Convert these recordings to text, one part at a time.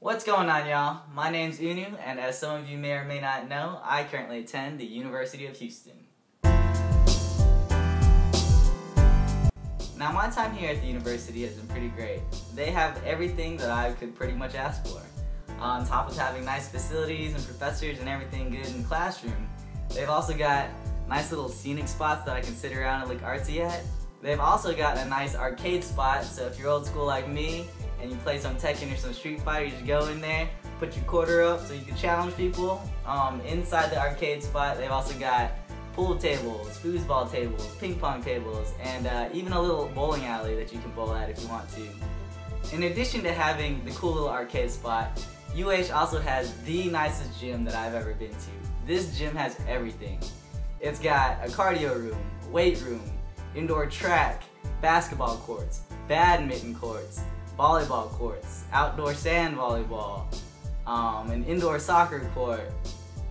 What's going on, y'all? My name's Unu, and as some of you may or may not know, I currently attend the University of Houston. Now, my time here at the university has been pretty great. They have everything that I could pretty much ask for. On top of having nice facilities and professors and everything good in the classroom, they've also got nice little scenic spots that I can sit around and look artsy at. They've also got a nice arcade spot, so if you're old school like me and you play some Tekken or some Street Fighter, you just go in there, put your quarter up so you can challenge people. Inside the arcade spot, they've also got pool tables, foosball tables, ping pong tables, and even a little bowling alley that you can bowl at if you want to. In addition to having the cool little arcade spot, UH also has the nicest gym that I've ever been to. This gym has everything. It's got a cardio room, weight room, indoor track, basketball courts, badminton courts, volleyball courts, outdoor sand volleyball, an indoor soccer court,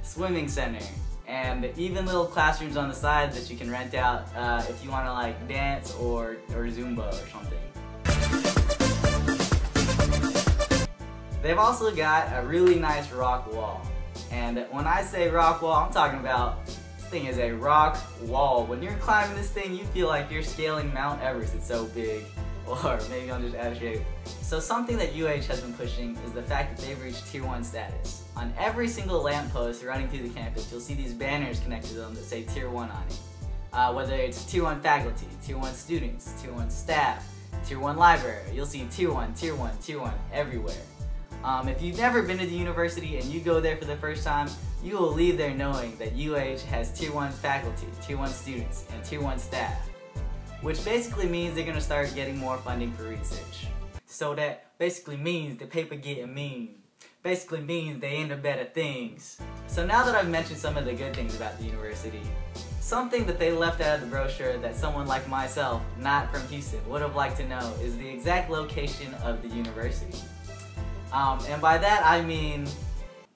swimming center, and even little classrooms on the side that you can rent out if you want to like dance or Zumba or something. They've also got a really nice rock wall. And when I say rock wall, I'm talking about this thing is a rock wall. When you're climbing this thing, you feel like you're scaling Mount Everest, it's so big. Or maybe I'm just out of shape. So something that UH has been pushing is the fact that they've reached Tier 1 status. On every single lamppost running through the campus, you'll see these banners connected to them that say Tier 1 on it. Whether it's Tier 1 faculty, Tier 1 students, Tier 1 staff, Tier 1 library, you'll see Tier 1, Tier 1, Tier 1 everywhere. If you've never been to the university and you go there for the first time, you will leave there knowing that UH has Tier 1 faculty, Tier 1 students, and Tier 1 staff. Which basically means they're going to start getting more funding for research. So that basically means the paper getting mean. Basically means they into better things. So now that I've mentioned some of the good things about the university, something that they left out of the brochure that someone like myself, not from Houston, would have liked to know is the exact location of the university. And by that I mean,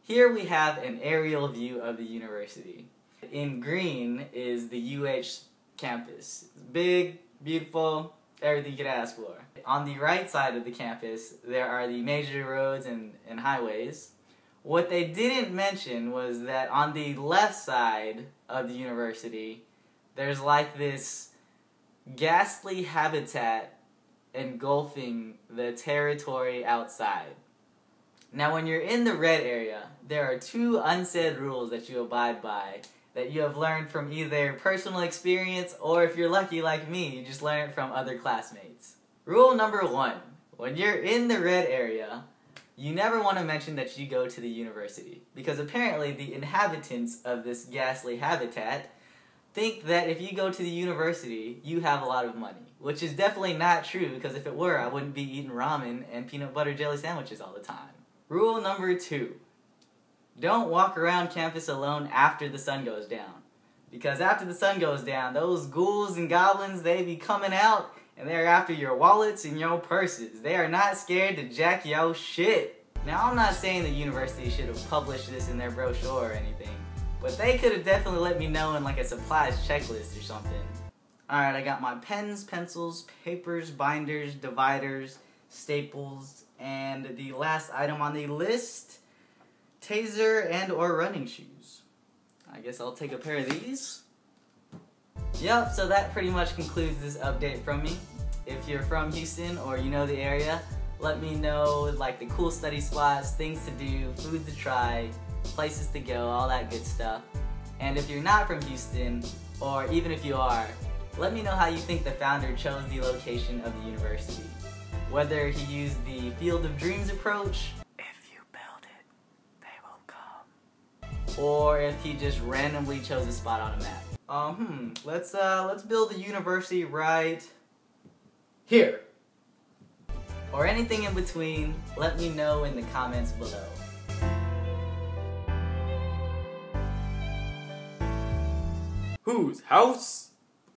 here we have an aerial view of the university. In green is the UH campus. It's big, beautiful, everything you could ask for. On the right side of the campus, there are the major roads and highways. What they didn't mention was that on the left side of the university, there's like this ghastly habitat engulfing the territory outside. Now when you're in the red area, there are two unsaid rules that you abide by that you have learned from either personal experience or if you're lucky like me, you just learn it from other classmates. Rule number 1, when you're in the red area, you never want to mention that you go to the university because apparently the inhabitants of this ghastly habitat think that if you go to the university, you have a lot of money, which is definitely not true because if it were, I wouldn't be eating ramen and peanut butter jelly sandwiches all the time. Rule number 2. Don't walk around campus alone after the sun goes down. Because after the sun goes down, those ghouls and goblins, they be coming out and they're after your wallets and your purses. They are not scared to jack your shit. Now I'm not saying the university should have published this in their brochure or anything, but they could have definitely let me know in like a supplies checklist or something. Alright, I got my pens, pencils, papers, binders, dividers, staples, and the last item on the list, taser and or running shoes. I guess I'll take a pair of these. Yep, so that pretty much concludes this update from me. If you're from Houston or you know the area, let me know like the cool study spots, things to do, food to try, places to go, all that good stuff. And if you're not from Houston, or even if you are, let me know how you think the founder chose the location of the university. Whether he used the Field of Dreams approach, or if he just randomly chose a spot on a map. Let's build a university right here. Or anything in between, let me know in the comments below. Whose house?